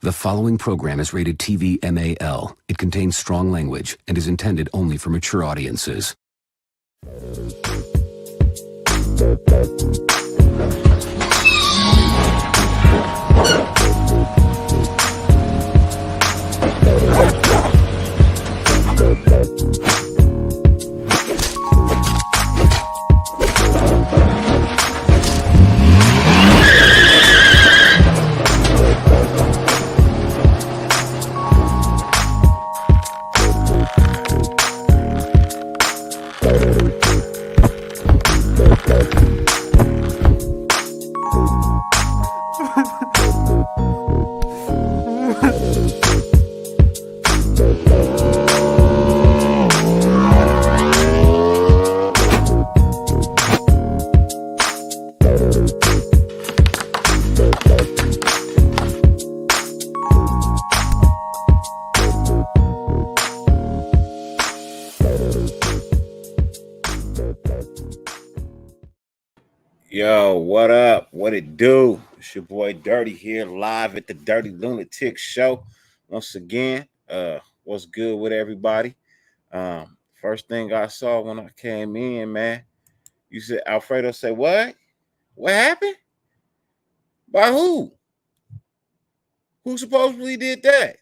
The following program is rated TV MAL. It contains strong language and is intended only for mature audiences. Yo, what up? What it do? It's your boy Dirty here, live at the Dyrti-Lunatik show. Once again, what's good with everybody? First thing I saw when I came in, man, you said Alfredo said, what? What happened? By who? Who supposedly did that?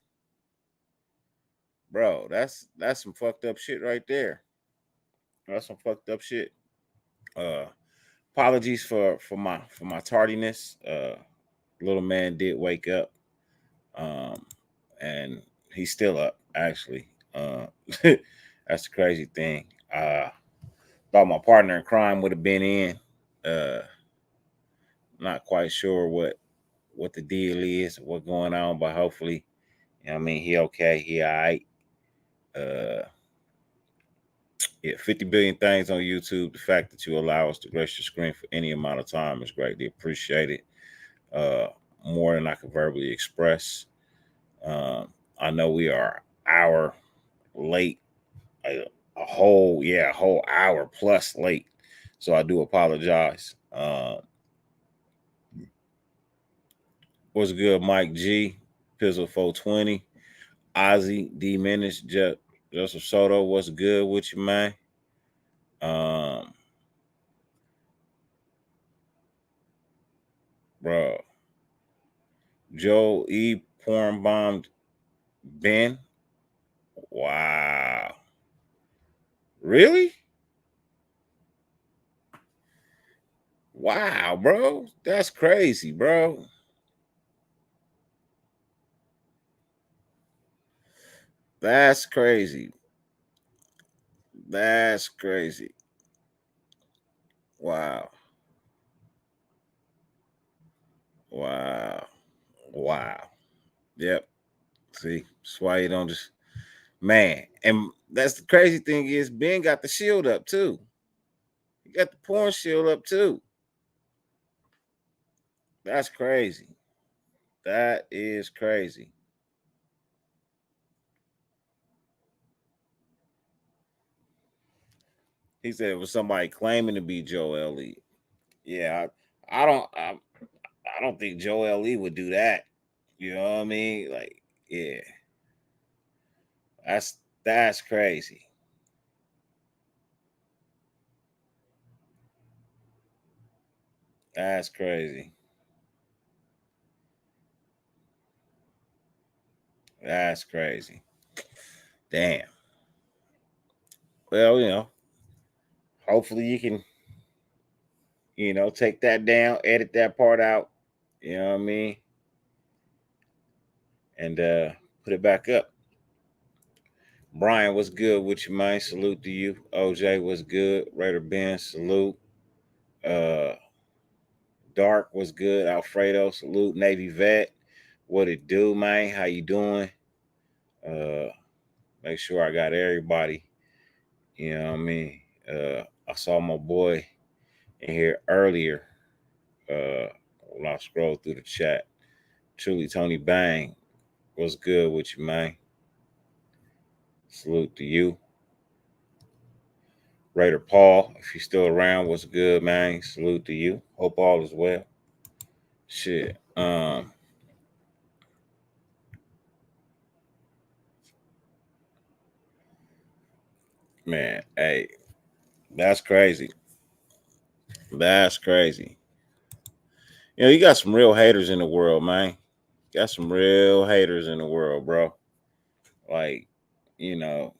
Bro, that's some fucked up shit right there. That's some fucked up shit. Apologies for my tardiness. Little man did wake up. And he's still up, actually. That's the crazy thing. Thought my partner in crime would have been in. Not quite sure what the deal is, what's going on, but hopefully, he okay, he all right. Yeah, 50 billion things on YouTube. The fact that you allow us to grace your screen for any amount of time is greatly appreciated. More than I can verbally express. I know we are an hour late, a whole hour plus late, so I do apologize. What's good, Mike G, Pizzle 420, Ozzy D Menace, Joseph Soto? What's good with you, man? Bro, Joe E porn bombed Ben. Wow, really? Wow, bro, that's crazy, bro. That's crazy. That's crazy. Wow. Wow. Wow. Yep. See, that's why you don't just man. And that's the crazy thing is Ben got the shield up too. He got the porn shield up too. That's crazy. That is crazy. He said it was somebody claiming to be Joe L.E. Yeah, I don't think Joe L.E. would do that. You know what I mean? Like, yeah. That's crazy. That's crazy. That's crazy. Damn. Well, hopefully you can, take that down, edit that part out, you know what I mean? And put it back up. Brian, what's good with you, man? Salute to you. OJ, what's good? Raider Ben, salute. Uh Dark, what's good? Alfredo, salute. Navy Vet, what it do, man? How you doing? Uh Make sure I got everybody. You know what I mean? I saw my boy in here earlier. When I scrolled through the chat. Truly Tony Bang, what's good with you, man? Salute to you. Raider Paul, if you're still around, what's good, man? Salute to you. Hope all is well. Shit. Man, hey, that's crazy. That's crazy. You know, you got some real haters in the world, man. Got some real haters in the world, bro. Like, you know,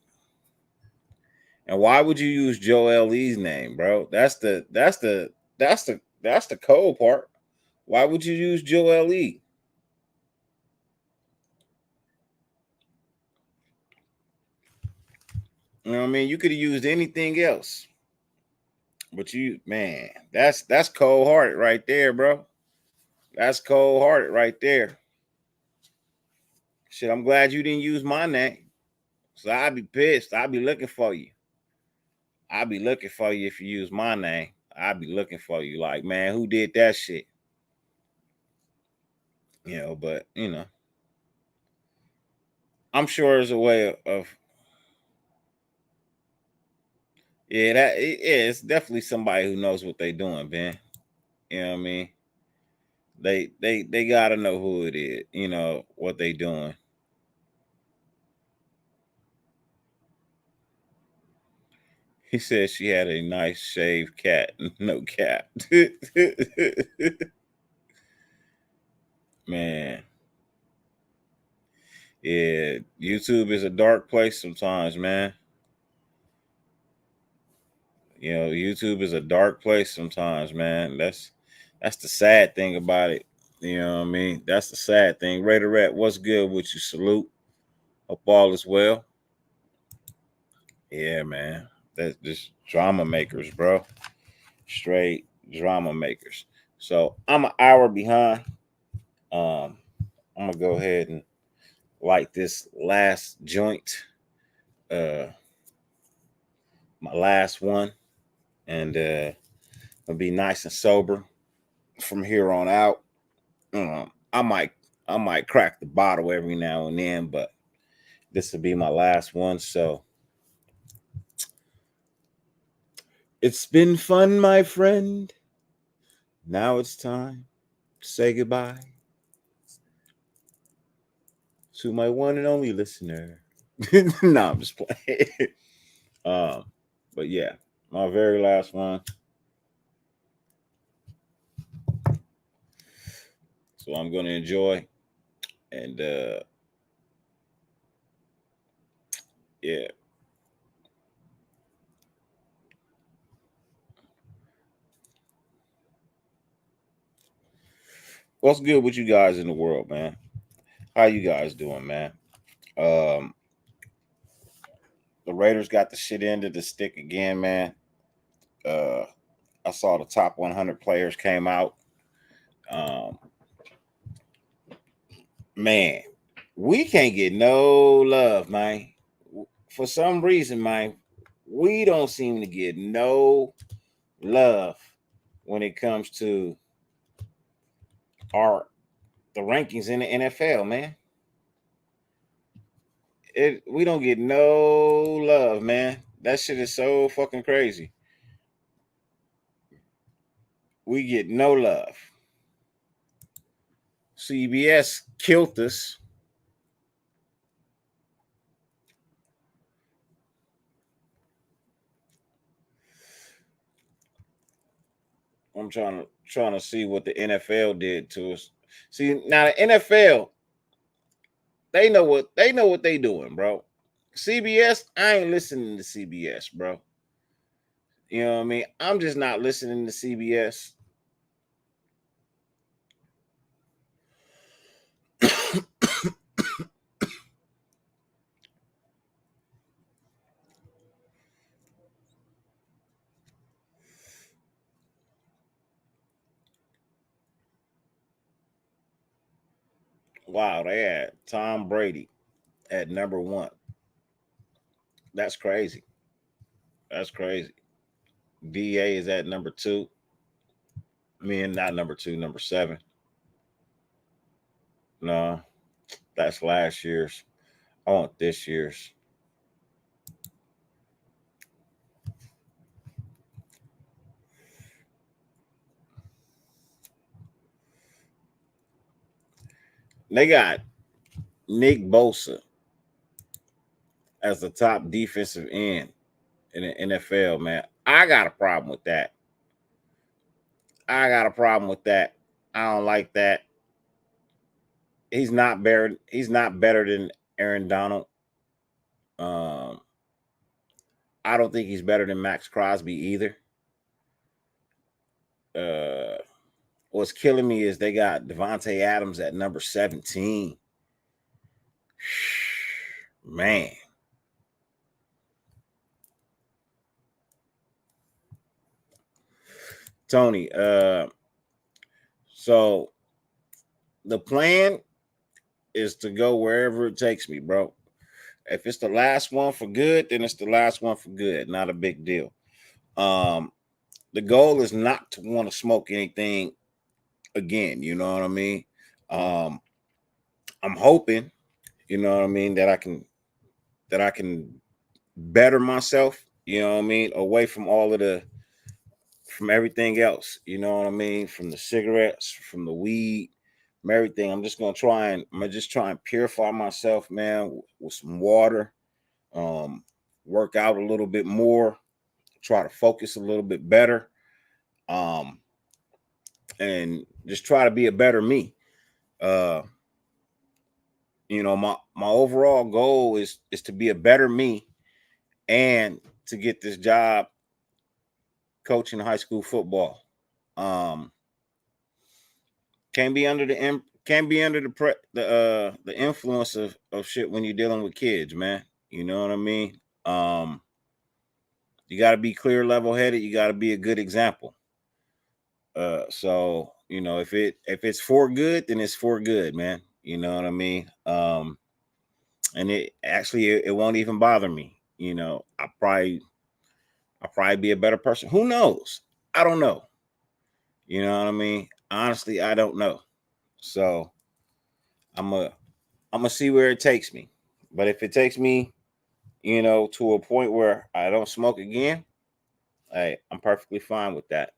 and why would you use Joel Lee's name, bro? That's the cold part. Why would you use Joel Lee? You know what I mean? You could have used anything else. But you, man, that's cold hearted right there, bro. That's cold hearted right there. Shit, I'm glad you didn't use my name. So I'd be pissed. I'd be looking for you. I'd be looking for you if you use my name. I'd be looking for you. Like, man, who did that shit? You know, but I'm sure there's a way of yeah, yeah, it's definitely somebody who knows what they doing, man. You know what I mean? They gotta know who it is, what they doing. He said she had a nice shaved cat. No cap. Man. Yeah, YouTube is a dark place sometimes, man. You know, YouTube is a dark place sometimes, man. That's the sad thing about it. You know what I mean? That's the sad thing. Raider Rat, what's good with you? Salute. Hope all is well. Yeah, man. That's just drama makers, bro. Straight drama makers. So I'm an hour behind. Um, I'm gonna go ahead and light this last joint, uh, my last one, and I'll be nice and sober from here on out. I might crack the bottle every now and then, but this will be my last one. So it's been fun, my friend. Now it's time to say goodbye to my one and only listener. No, I'm just playing. um, but yeah, my very last one. So I'm gonna enjoy and yeah. What's good with you guys in the world, man? How you guys doing, man? Um, the Raiders got the shit end of the stick again, man. Uh, I saw the top 100 players came out. Um, man, we can't get no love, man. For some reason, man, we don't seem to get no love when it comes to our the rankings in the NFL, man. We don't get no love, man. That shit is so fucking crazy. We get no love. CBS killed us. I'm trying to see what the NFL did to us. See, now the NFL, they know what they doing, bro. CBS, I ain't listening to CBS, bro. You know what I mean? I'm just not listening to CBS. Wow, they had Tom Brady at number one. That's crazy. That's crazy. DA is at number two. I mean, not number two, number seven. No, that's last year's. I want this year's. They got Nick Bosa as the top defensive end. in the NFL, man. I got a problem with that. I got a problem with that. I don't like that. He's not better. He's not better than Aaron Donald. Um, I don't think he's better than Max Crosby either. What's killing me is they got Devontae Adams at number 17. Man. Tony, so the plan is to go wherever it takes me, bro. If it's the last one for good, then it's the last one for good. Not a big deal. The goal is not to want to smoke anything again. You know what I mean? Um, I'm hoping, you know what I mean, that I can better myself. You know what I mean, away from all of from everything else. You know what I mean, from the cigarettes, from the weed, from everything. I'm gonna just try and purify myself, man, with some water. Work out a little bit more, try to focus a little bit better, um, and just try to be a better me. Uh, my overall goal is to be a better me and to get this job coaching high school football. Um, can't be under the influence of shit when you're dealing with kids, man. You know what I mean? You got to be clear, level headed. You got to be a good example. So if it's for good, then it's for good, man. You know what I mean? And it won't even bother me. I'll probably be a better person. Who knows? I don't know. You know what I mean? Honestly, I don't know. So I'm a I'm gonna see where it takes me. But if it takes me, to a point where I don't smoke again, hey, I'm perfectly fine with that.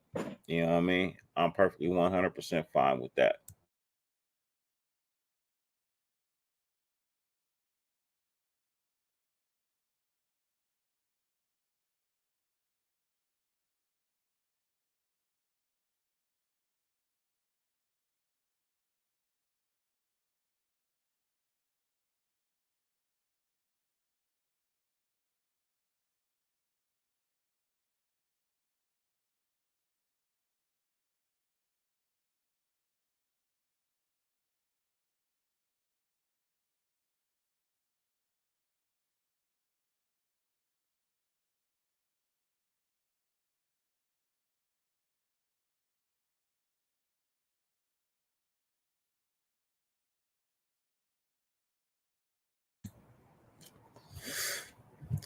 You know what I mean? I'm perfectly 100% fine with that.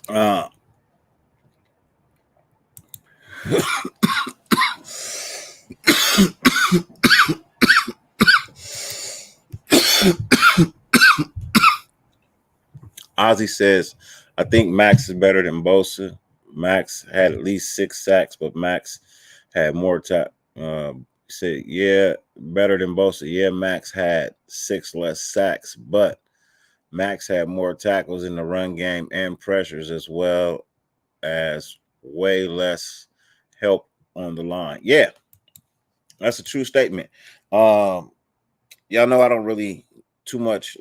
Uh, Ozzy says, I think Max is better than Bosa. Max had at least 6 sacks, but Max had more time. Said, yeah, better than Bosa. Yeah, Max had 6 less sacks, but Max had more tackles in the run game and pressures as well as way less help on the line. Yeah, that's a true statement. Um, y'all know I don't really too much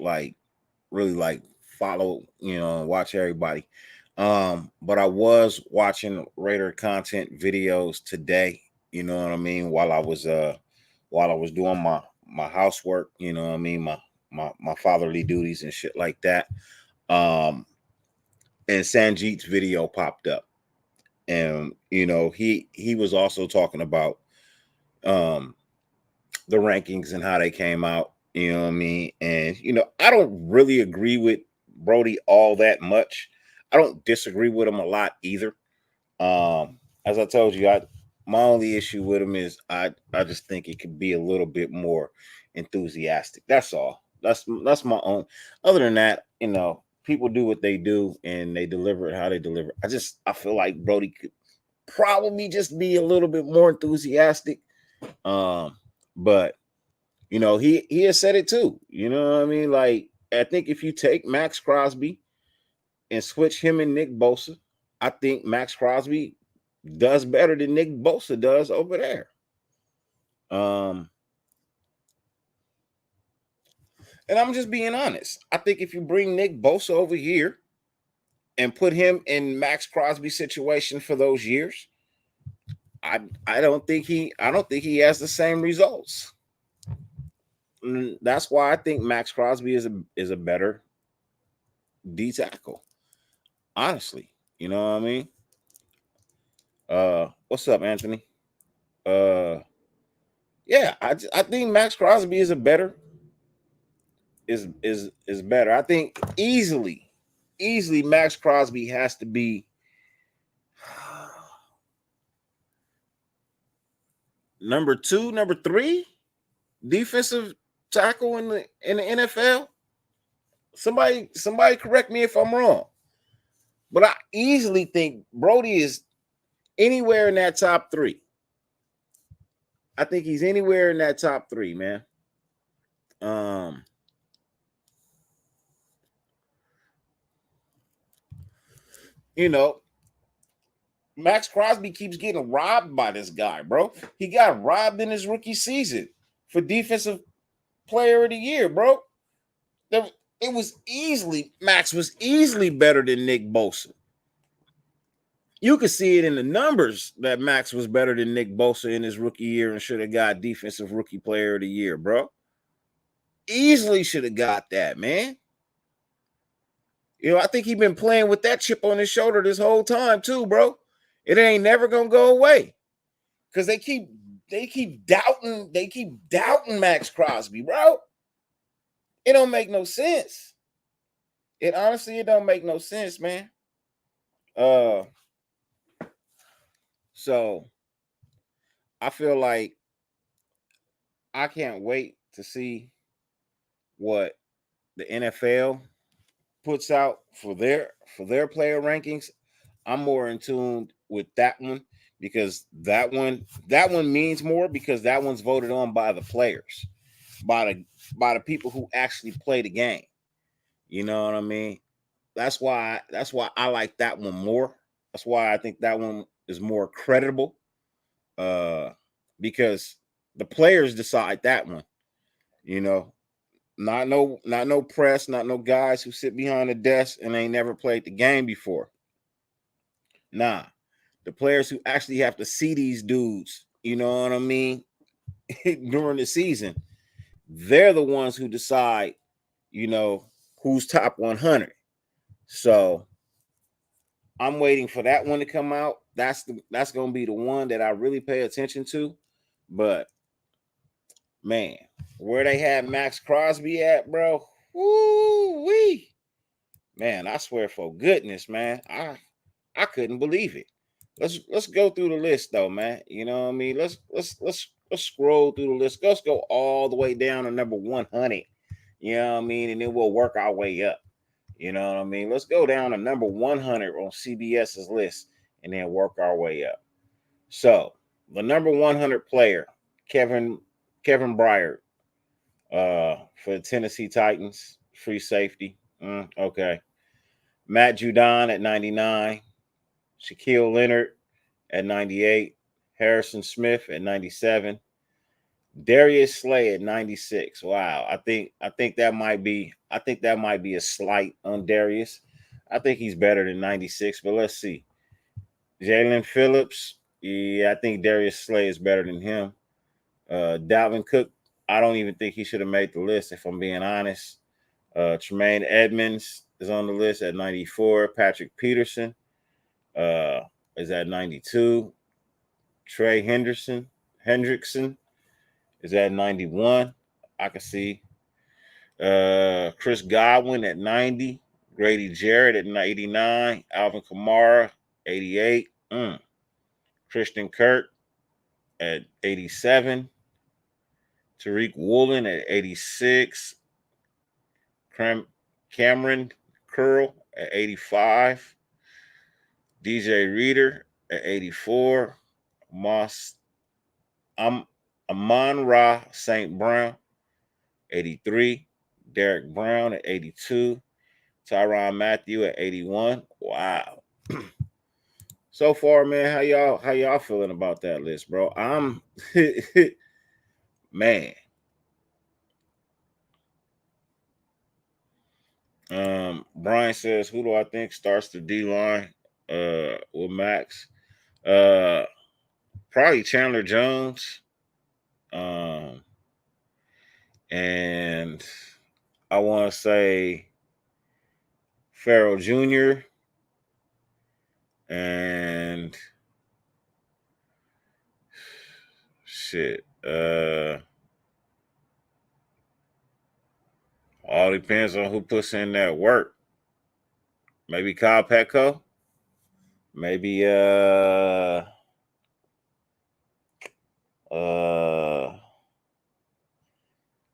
really follow, watch everybody. But I was watching Raider content videos today, you know what I mean, while I was doing my housework, you know what I mean, my fatherly duties and shit like that. Um and Sanjeet's video popped up. And he was also talking about um the rankings and how they came out, you know what I mean? And I don't really agree with Brody all that much. I don't disagree with him a lot either. As I told you, my only issue with him is I just think it could be a little bit more enthusiastic. That's all. That's my own. Other than that, people do what they do and they deliver it how they deliver. I feel like Brody could probably just be a little bit more enthusiastic. But he has said it too. You know what I mean? Like, I think if you take Max Crosby and switch him and Nick Bosa, I think Max Crosby does better than Nick Bosa does over there. And I'm just being honest. I think if you bring Nick Bosa over here and put him in Max Crosby's situation for those years, I don't think he has the same results. And that's why I think Max Crosby is a better D tackle. Honestly, you know what I mean? What's up, Anthony? Yeah, I think Max Crosby is a better is better. I think easily Max Crosby has to be number 2, number 3 defensive tackle in the NFL. Somebody correct me if I'm wrong. But I easily think Brody is anywhere in that top 3. I think he's anywhere in that top 3, man. You know, Max Crosby keeps getting robbed by this guy, bro. He got robbed in his rookie season for defensive player of the year, bro. It was Max was easily better than Nick Bosa. You could see it in the numbers that Max was better than Nick Bosa in his rookie year and should have got defensive rookie player of the year, bro. Easily should have got that, man. You know, I think he's been playing with that chip on his shoulder this whole time too, bro. It ain't never gonna go away. Because they keep doubting Max Crosby, bro. It don't make no sense. It don't make no sense, man. So I feel like I can't wait to see what the NFL puts out for their player rankings. I'm more in tune with that one because that one means more because that one's voted on by the players, by the people who actually play the game. You know what I mean? That's why I like that one more. That's why I think that one is more credible. Because the players decide that one. You know, not no press, not no guys who sit behind the desk and ain't never played the game before. Nah, the players who actually have to see these dudes, you know what I mean, during the season, they're the ones who decide, you know, who's top 100. So I'm waiting for that one to come out. That's gonna be the one that I really pay attention to. But man, where they had Max Crosby at, bro? Woo wee, man! I swear for goodness, man, I couldn't believe it. Let's go through the list though, man. You know what I mean? Let's scroll through the list. Let's go all the way down to number 100. You know what I mean? And then we'll work our way up. You know what I mean? Let's go down to number 100 on CBS's list and then work our way up. So the number 100 player, Kevin Byard, for the Tennessee Titans, free safety. Okay. Matt Judon at 99, Shaquille Leonard at 98, Harrison Smith at 97, Darius Slay at 96. Wow, I think that might be a slight on Darius. I think he's better than 96, but let's see. Jalen Phillips, yeah, I think Darius Slay is better than him. Dalvin Cook, I don't even think he should have made the list if I'm being honest. Tremaine Edmonds is on the list at 94. Patrick Peterson is at 92. Trey Hendrickson is at 91. I can see Chris Godwin at 90. Grady Jarrett at 89. Alvin Kamara, 88. Christian Kirk at 87. Tariq Woolen at 86. Cameron Curl at 85. DJ Reader at 84. Amon-Ra St. Brown, 83. Derek Brown at 82. Tyrann Mathieu at 81. Wow. So far, man, how y'all feeling about that list, bro? I'm man. Brian says, who do I think starts the D line with Max? Uh Probably Chandler Jones. Um and I want to say Farrell Jr. and shit. All depends on who puts in that work. Maybe Kyle Petco. Maybe uh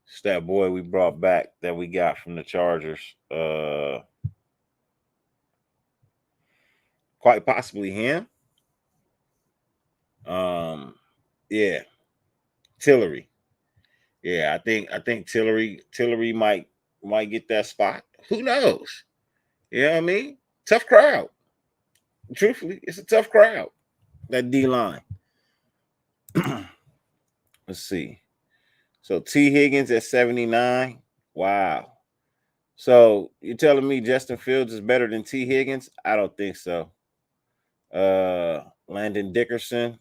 it's that boy we brought back that we got from the Chargers. Quite possibly him. Um yeah, Tillery. Yeah, I think Tillery might get that spot. Who knows? You know what I mean? Tough crowd. Truthfully, it's a tough crowd. That D line. Let's see. So T. Higgins at 79. Wow. So you're telling me Justin Fields is better than T. Higgins? I don't think so. Landon Dickerson,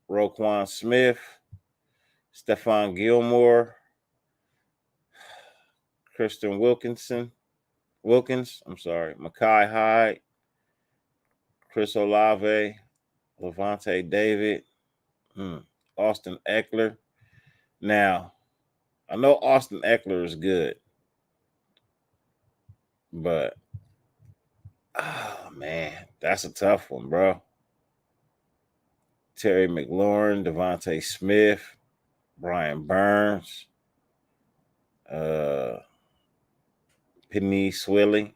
Roquan Smith, Stephon Gilmore, Kristen Wilkins, I'm sorry, Mekhi Hyde, Chris Olave, Levante David, Austin Eckler. Now, I know Austin Eckler is good, but oh man, that's a tough one, bro. Terry McLaurin, Devontae Smith, Brian Burns, uh, Penny Swilly,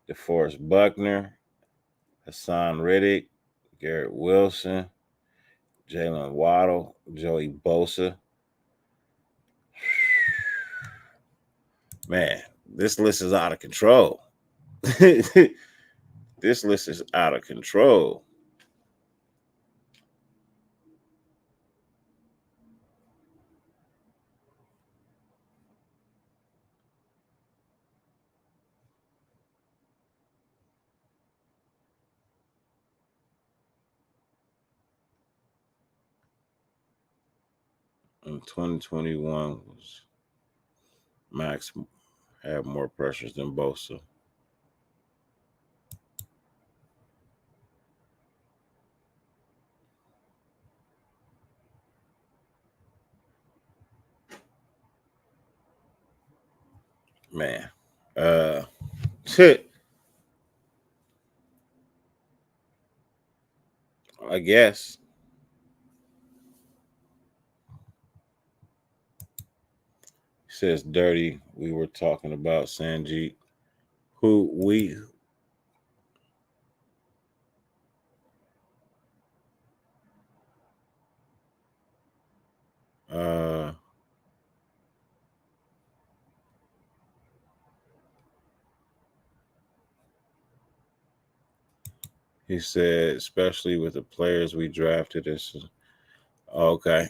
DeForest Buckner, Hassan Riddick, Garrett Wilson, Jalen Waddle, Joey Bosa. Man, this list is out of control. This list is out of control. In 2021 was Max had more pressures than Bosa. Man. Shit. I guess. Says Dirty. We were talking about Sanjeet. Who we uh he said, especially with the players we drafted. This is okay.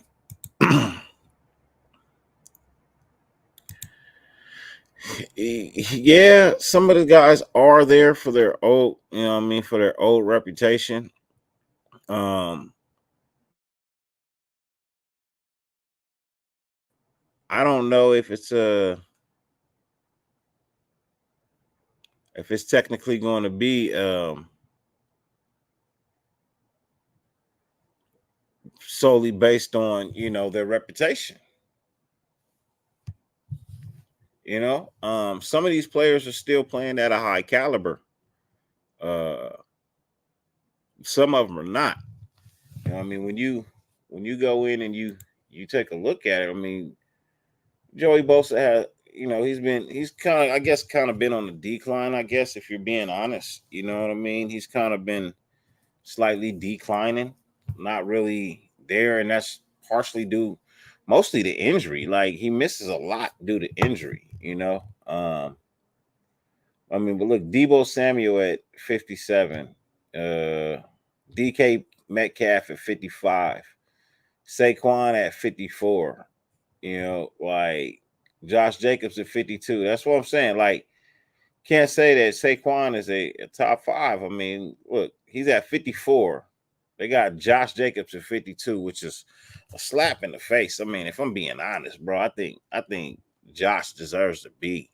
Yeah, some of the guys are there for their old, you know what I mean, for their old reputation. Um, I don't know if it's technically going to be solely based on, their reputation. Some of these players are still playing at a high caliber. Uh, some of them are not. I mean, when you go in and you take a look at it, I mean, Joey Bosa has, he's kind of, I guess, kind of been on the decline. I guess if you're being honest, you know what I mean. He's kind of been slightly declining, not really there, and that's partially due, mostly to injury. Like he misses a lot due to injury. I mean, but look, Debo Samuel at 57. DK Metcalf at 55. Saquon at 54. Like Josh Jacobs at 52. That's what I'm saying. Like, can't say that Saquon is a top 5. I mean, look, he's at 54. They got Josh Jacobs at 52, which is a slap in the face. I mean, if I'm being honest, bro, I think Josh deserves to be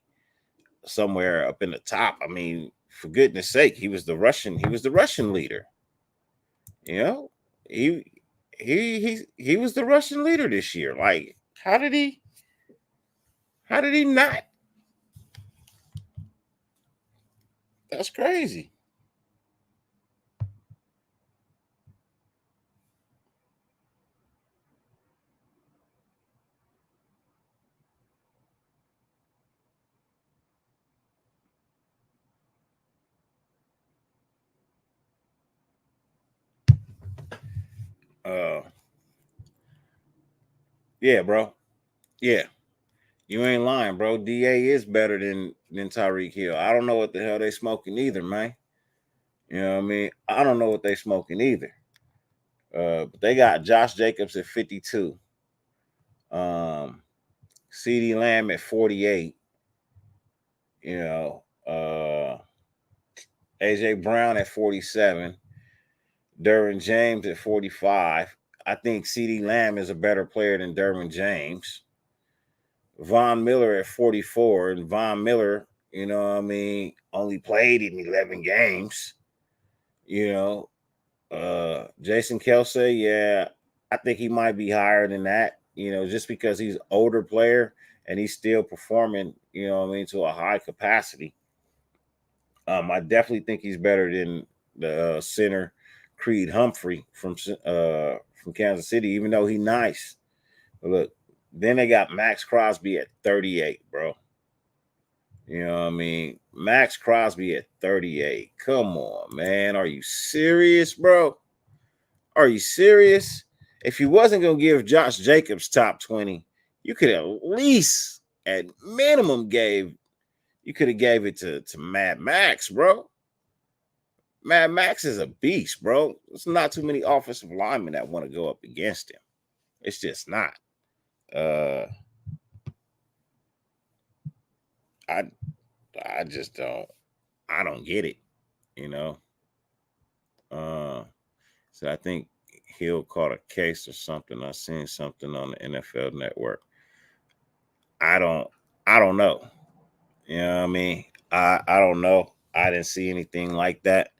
somewhere up in the top. I mean, for goodness sake, he was the Russian leader. You know, he he was the Russian leader this year. Like, how did he not? That's crazy. Uh yeah, bro. Yeah. You ain't lying, bro. DA is better than Tyreek Hill. I don't know what the hell they smoking either, man. You know what I mean? I don't know what they smoking either. But they got Josh Jacobs at 52. CD Lamb at 48. You know, AJ Brown at 47. Derwin James at 45. I think CD Lamb is a better player than Derwin James. Von Miller at 44. And Von Miller, only played in 11 games. Jason Kelsey, yeah, I think he might be higher than that, just because he's an older player and he's still performing, to a high capacity. I definitely think he's better than the center Creed Humphrey from Kansas City, even though he's nice. But look, then they got Max Crosby at 38, bro. You know what I mean? Max Crosby at 38. Come on, man. Are you serious, bro? Are you serious? If you wasn't gonna give Josh Jacobs top 20, you could at least, at minimum, you could have gave it to Mad Max, bro. Mad Max is a beast, bro. There's not too many offensive linemen that want to go up against him. It's just not. Uh I I just don't get it, you know. Uh so I think Hill caught a case or something. I seen something on the NFL network. I don't I don't know. You know what I mean? I don't know. I didn't see anything like that.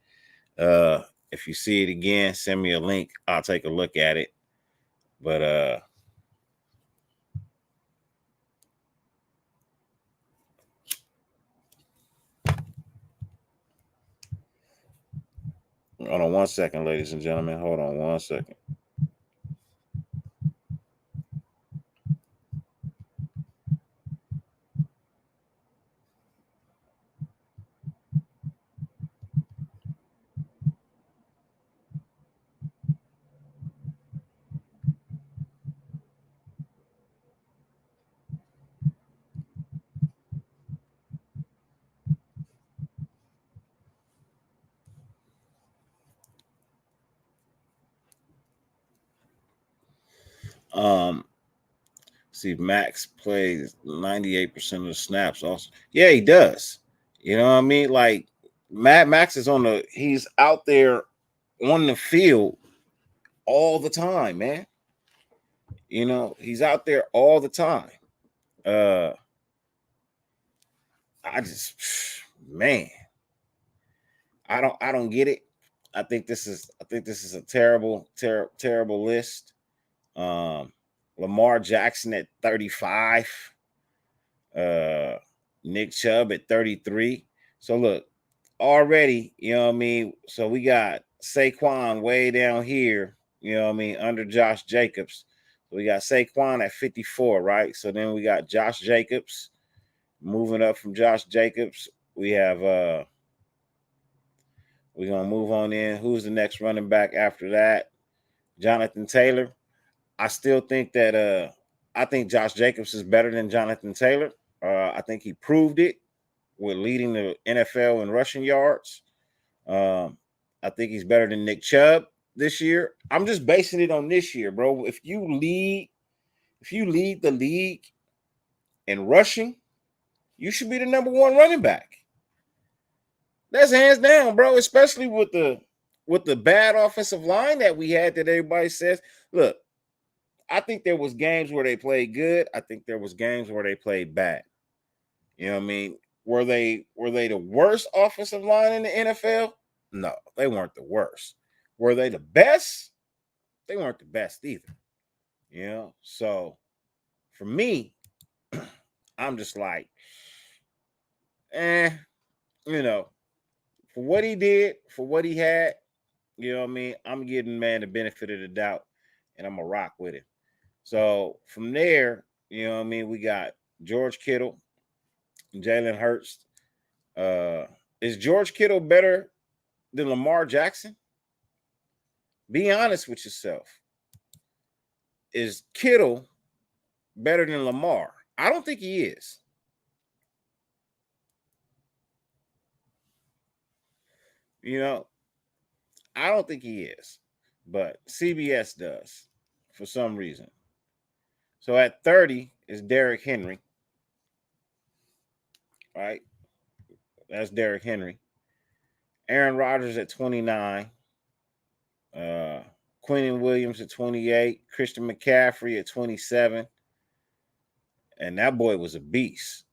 If you see it again, send me a link. I'll take a look at it. But hold on 1 second, ladies and gentlemen. Hold on 1 second. Um, See, Max plays 98% of the snaps. Also, yeah, he does. You know what I mean? Like, Mad Max is he's out there on the field all the time, man. He's out there all the time. Uh, I just, man, I don't get it. I think this is a terrible list. Um, Lamar Jackson at 35. Uh, Nick Chubb at 33. So look, already, you know what I mean? So we got Saquon way down here, you know what I mean, under Josh Jacobs. So we got Saquon at 54, right? So then we got Josh Jacobs. Moving up from Josh Jacobs, we have we're gonna move on in. Who's the next running back after that? Jonathan Taylor. I still think that I think Josh Jacobs is better than Jonathan Taylor. I think he proved it with leading the NFL in rushing yards. Um, I think he's better than Nick Chubb this year. I'm just basing it on this year, bro. If you lead the league in rushing, you should be the number one running back. That's hands down, bro. Especially with the bad offensive line that we had that everybody says. Look, I think there was games where they played good. I think there was games where they played bad. You know what I mean? Were they the worst offensive line in the NFL? No, they weren't the worst. Were they the best? They weren't the best either. You know, so for me, I'm just like, you know, for what he did, for what he had, you know what I mean? I'm giving man the benefit of the doubt, and I'm gonna rock with it. So from there, you know what I mean, we got George Kittle, Jalen Hurts. Is George Kittle better than Lamar Jackson? Be honest with yourself. Is Kittle better than Lamar? I don't think he is. You know, I don't think he is. But CBS does for some reason. So at 30 is Derrick Henry. Right? That's Derrick Henry. Aaron Rodgers at 29. Quentin Williams at 28. Christian McCaffrey at 27. And that boy was a beast.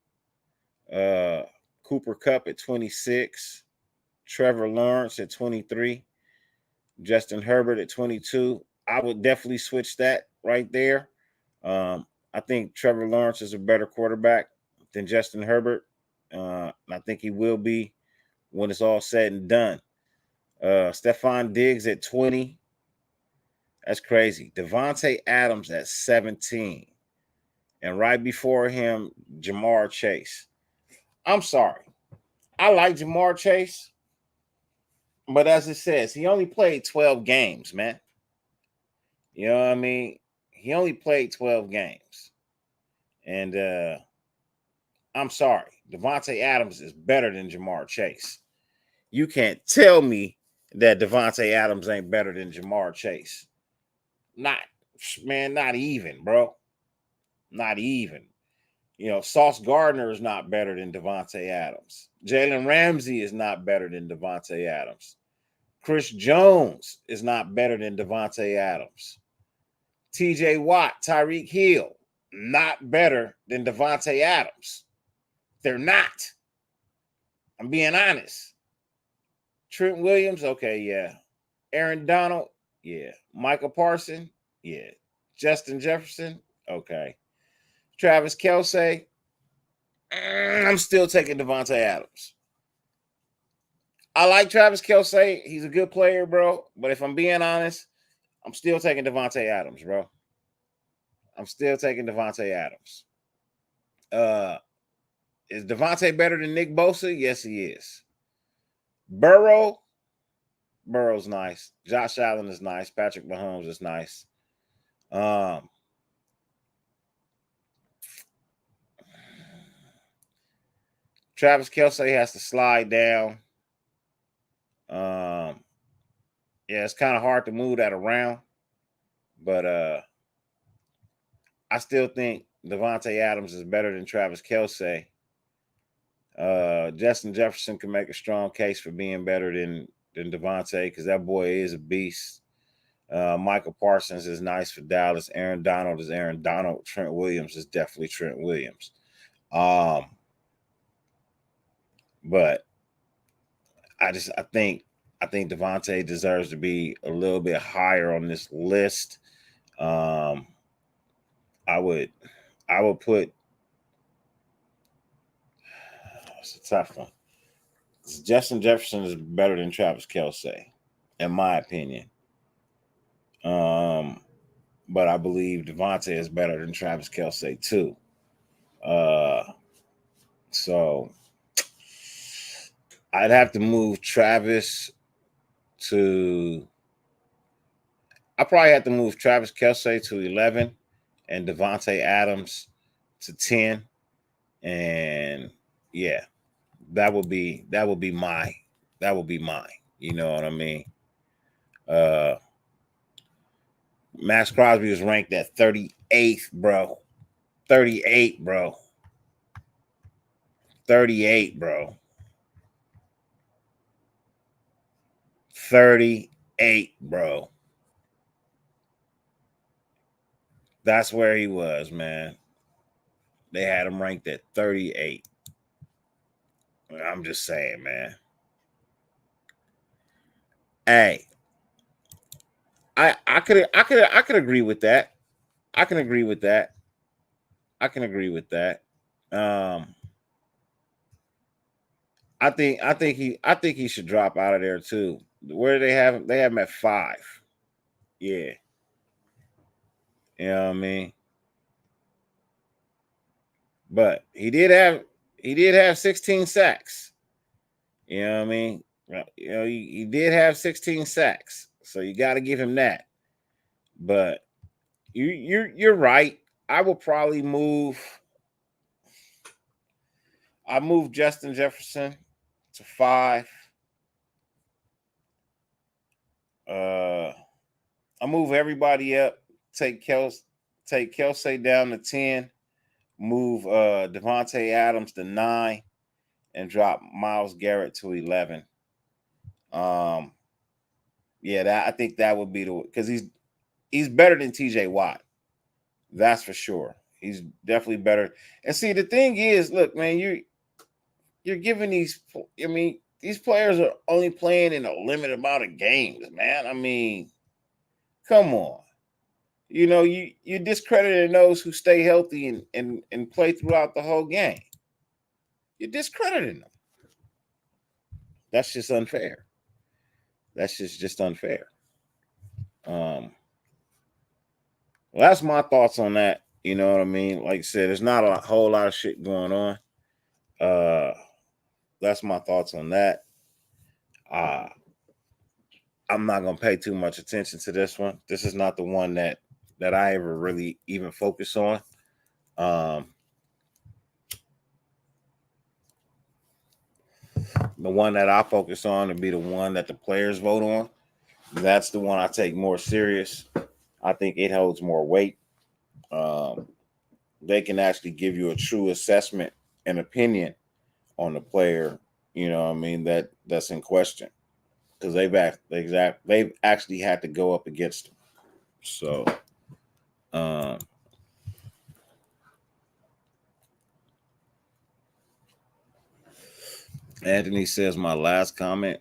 Cooper Kupp at 26. Trevor Lawrence at 23. Justin Herbert at 22. I would definitely switch that right there. I think Trevor Lawrence is a better quarterback than Justin Herbert. I think he will be when it's all said and done. Stephon Diggs at 20. That's crazy. Devontae Adams at 17. And right before him, Jamar Chase. I'm sorry. I like Jamar Chase. But as it says, he only played 12 games, man. You know what I mean? He only played 12 games. And I'm sorry. Devontae Adams is better than Jamar Chase. You can't tell me that Devontae Adams ain't better than Jamar Chase. Not even, bro. Not even. You know, Sauce Gardner is not better than Devontae Adams. Jalen Ramsey is not better than Devontae Adams. Chris Jones is not better than Devontae Adams. TJ Watt, Tyreek Hill, not better than Devontae Adams. They're not. I'm being honest. Trent Williams, okay, yeah. Aaron Donald, yeah. Michael Parsons, yeah. Justin Jefferson, okay. Travis Kelce, I'm still taking Devontae Adams. I like Travis Kelce. He's a good player, bro. But if I'm being honest, I'm still taking Devontae Adams, bro. I'm still taking Devontae Adams. Is Devontae better than Nick Bosa? Yes, he is. Burrow's nice. Josh Allen is nice. Patrick Mahomes is nice. Travis Kelce has to slide down. Yeah, it's kind of hard to move that around. But I still think Devontae Adams is better than Travis Kelce. Justin Jefferson can make a strong case for being better than Devontae because that boy is a beast. Michael Parsons is nice for Dallas. Aaron Donald is Aaron Donald. Trent Williams is definitely Trent Williams. But I think Devontae deserves to be a little bit higher on this list. I would put. It's a tough one. Justin Jefferson is better than Travis Kelce, in my opinion. But I believe Devontae is better than Travis Kelce too. So I'd have to move Travis to. I probably have to move Travis Kelce to 11 and Devontae Adams to 10. And yeah, that would be mine. You know what I mean? Max Crosby was ranked at 38th, bro. 38, bro. 38, bro. 38, bro. That's where he was, man. They had him ranked at 38. I'm just saying, man. Hey, I could agree with that. I can agree with that. I can agree with that. Um, I think he should drop out of there too. Where do they have him? They have him at 5. Yeah, you know what I mean. But he did have 16 sacks. You know what I mean. You know he did have 16 sacks, so you got to give him that. But you're right. I will probably move. I move Justin Jefferson to 5. Uh, I move everybody up. Take Kelsey down to 10. Move Devontae Adams to 9, and drop Myles Garrett to 11. Um, yeah, I think that would be the because he's better than T.J. Watt. That's for sure. He's definitely better. And see, the thing is, look, man, you're giving these. I mean, these players are only playing in a limited amount of games, man. I mean, come on. You know, you're discrediting those who stay healthy and play throughout the whole game. You're discrediting them. That's just unfair. That's just unfair. Well, that's my thoughts on that. You know what I mean? Like I said, there's not a whole lot of shit going on. Uh, that's my thoughts on that. Uh, I'm not gonna pay too much attention to this one. This is not the one that I ever really even focus on. Um, the one that I focus on to be the one that the players vote on. That's the one I take more serious. I think it holds more weight. Um, they can actually give you a true assessment and opinion on the player. You know what I mean? That's in question because they've actually had to go up against them. So, um, Anthony says my last comment.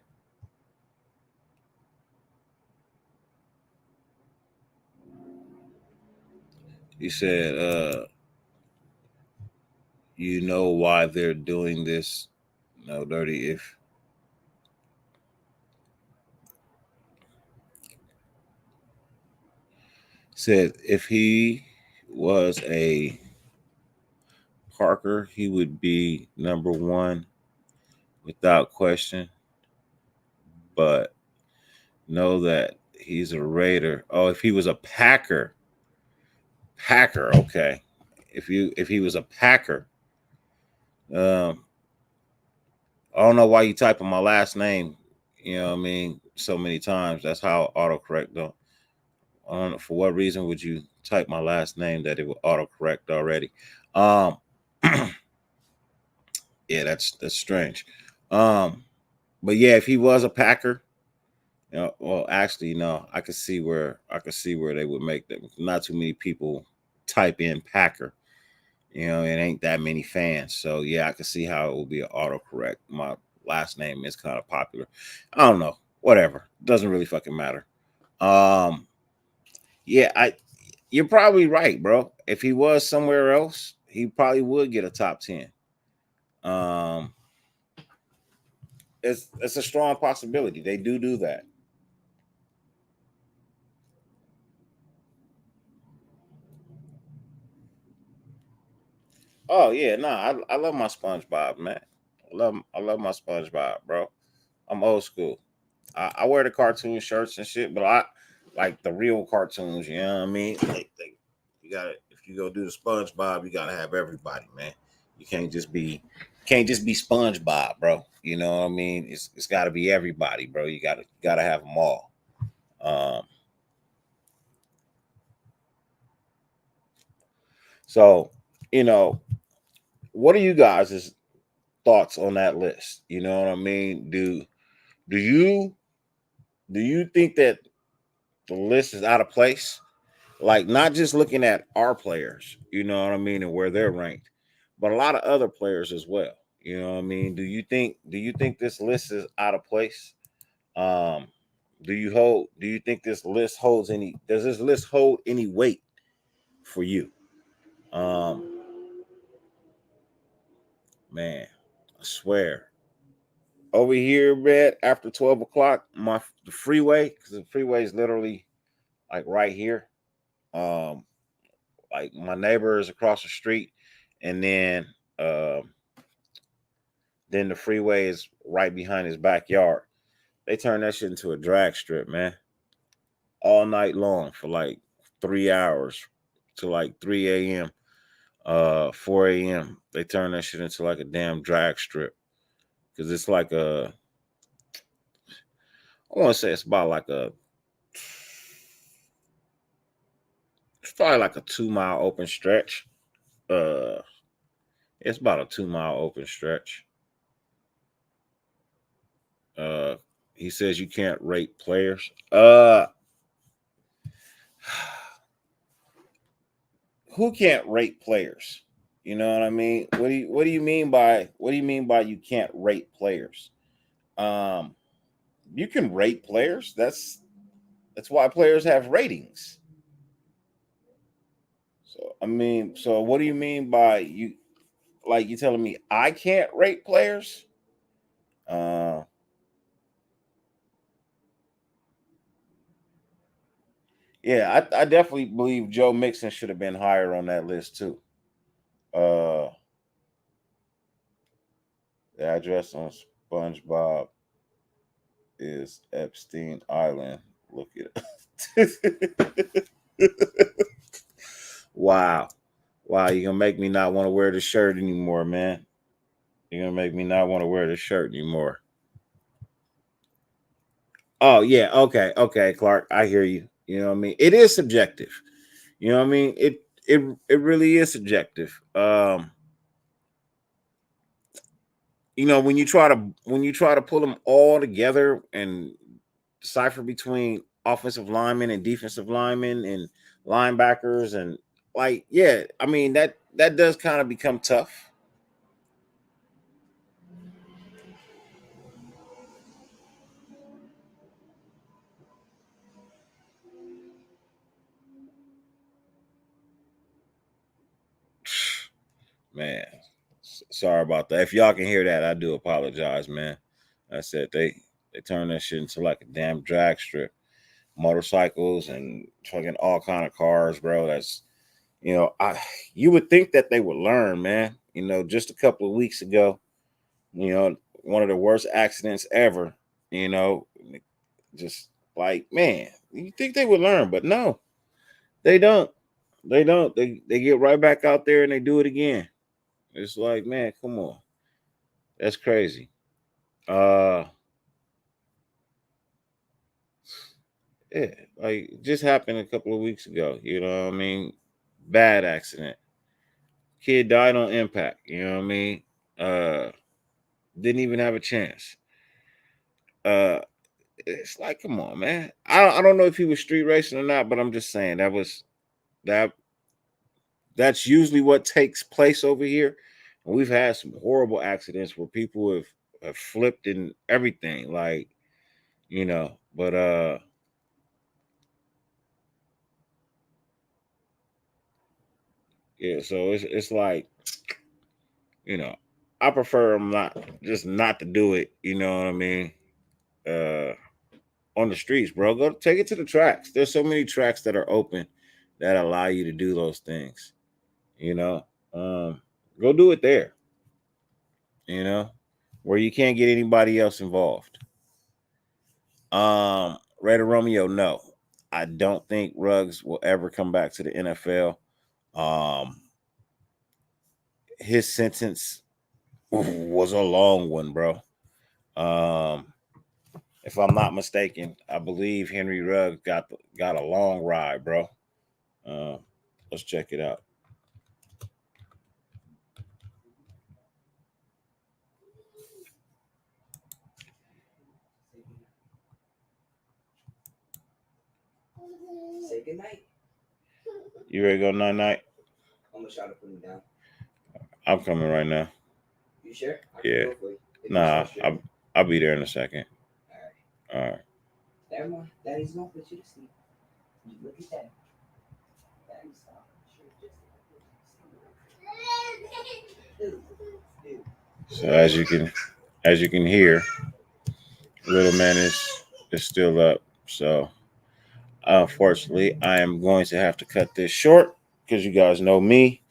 He said, "You know why they're doing this? No, dirty. If said if he was a Parker, he would be number one without question. But know that he's a Raider. Oh, if he was a Packer, okay. If he was a Packer, um, I don't know why you typing my last name. You know what I mean? So many times. That's how autocorrect though. I don't know for what reason would you type my last name that it would autocorrect already. Um, yeah, that's strange. Um, but yeah, if he was a Packer, you know, well, actually, no, I could see where they would make them. Not too many people type in Packer. You know, it ain't that many fans. So yeah, I can see how it will be an autocorrect. My last name is kind of popular. I don't know. Whatever. Doesn't really fucking matter. Um, yeah, you're probably right, bro. If he was somewhere else, he probably would get a top 10. Um, it's a strong possibility. They do that. Oh yeah, nah, I love my SpongeBob, man. I love my SpongeBob, bro. I'm old school. I wear the cartoon shirts and shit, but I like the real cartoons. You know what I mean? You got to if you go do the SpongeBob, you gotta have everybody, man. You can't just be. Can't just be SpongeBob, bro. You know what I mean? It's got to be everybody, bro. You gotta have them all. Um, so you know, what are you guys' thoughts on that list? You know what I mean? Do you do you think that the list is out of place? Like not just looking at our players, you know what I mean, and where they're ranked, but a lot of other players as well. You know what I mean? Do you think this list is out of place? Um, do you think this list holds any does this list hold any weight for you? Um, man, I swear. Over here, man, after 12 o'clock, the freeway, because the freeway is literally like right here. Um, like my neighbor is across the street, and then the freeway is right behind his backyard. They turn that shit into a drag strip, man, all night long for like 3 hours to like 3 a.m. 4 a.m. They turn that shit into like a damn drag strip because it's like I want to say it's about like it's probably like a 2 mile open stretch. Uh, it's about a 2 mile open stretch. Uh, he says you can't rate players. Who can't rate players? You know what I mean? What do you mean by you can't rate players? Um, you can rate players. That's why players have ratings. So I mean, so what do you mean by you? Like you telling me I can't rate players? Uh, yeah, I definitely believe Joe Mixon should have been higher on that list too. Uh, the address on SpongeBob is Epstein Island. Look it. Wow. Wow, you're gonna make me not want to wear the shirt anymore, man. You're gonna make me not want to wear the shirt anymore. Oh yeah, okay, Clark. I hear you. You know what I mean? It is subjective. You know what I mean? It really is subjective. When you try to pull them all together and decipher between offensive linemen and defensive linemen and linebackers and like, yeah, I mean that does kind of become tough. Man, sorry about that. If y'all can hear that, I do apologize, man. I said they turn that shit into like a damn drag strip. Motorcycles and fucking all kind of cars, bro. That's I you would think that they would learn, man. Just a couple of weeks ago, one of the worst accidents ever, you know, just like, man, you think they would learn, but no, they don't. They don't. They get right back out there and they do it again. It's like, man, come on. That's crazy. Uh yeah, like it just happened a couple of weeks ago, you know what I mean? Bad accident. Kid died on impact, you know what I mean? Uh didn't even have a chance. Uh it's like, come on, man. I don't know if he was street racing or not, but I'm just saying that that's usually what takes place over here. And we've had some horrible accidents where people have flipped and everything, like, but yeah, so it's like, you know, I prefer them not to do it, you know what I mean? Uh on the streets, bro. Go take it to the tracks. There's so many tracks that are open that allow you to do those things, you know. Um, go do it there, you know, where you can't get anybody else involved. Raider Romeo, no. I don't think Ruggs will ever come back to the NFL. Um, his sentence was a long one, bro. If I'm not mistaken, I believe Henry Ruggs got a long ride, bro. Let's check it out. Say good night. You ready to go night night? I'm gonna try to put him down. I'm coming right now. You sure? Yeah. Nah, I'll be there in a second. All right. Never mind. Daddy's gonna put you to sleep. You look at that. Daddy's stop. So as you can hear, little man is still up. So unfortunately, I am going to have to cut this short because you guys know me.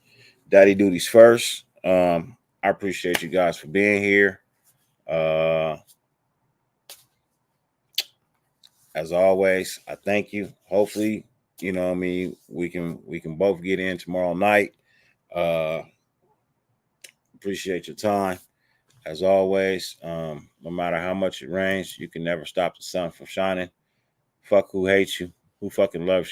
Daddy duties first. I appreciate you guys for being here. As always, I thank you. Hopefully, you know what I mean, we can both get in tomorrow night. Appreciate your time. As always, no matter how much it rains, you can never stop the sun from shining. Fuck who hates you, who fucking loves you.